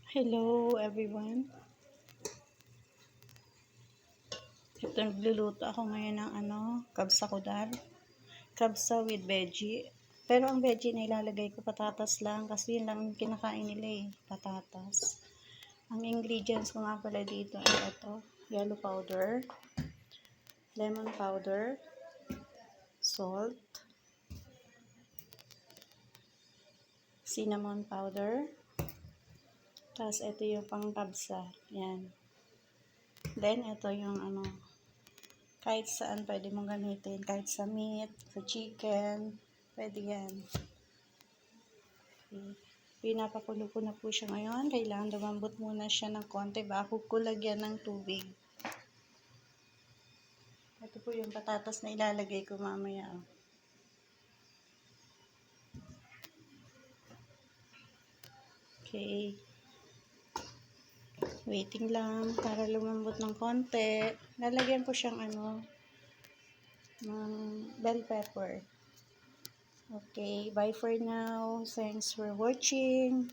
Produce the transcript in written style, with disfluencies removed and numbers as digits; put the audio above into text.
Hello everyone. Ito nagluluto ako ngayon ng kabsa kudar. Kabsa with veggie. Pero ang veggie na ilalagay ko patatas lang kasi yun lang yung kinakain nila patatas. Ang ingredients ko nga pala dito ay ito, yellow powder, lemon powder, salt, cinnamon powder, tapos ito yung pang kabsa. Yan. Then ito yung kahit saan pwede mong gamitin, kahit sa meat, sa chicken, pwede yan. Okay. Pinapakulo ko na po siya ngayon. Kailangan lumambot muna siya ng konti bago ko lagyan ng tubig. Ito po yung patatas na ilalagay ko mamaya. Okay. Waiting lang para lumambot ng konti. Lalagyan ko siyang ng bell pepper. Okay, bye for now. Thanks for watching.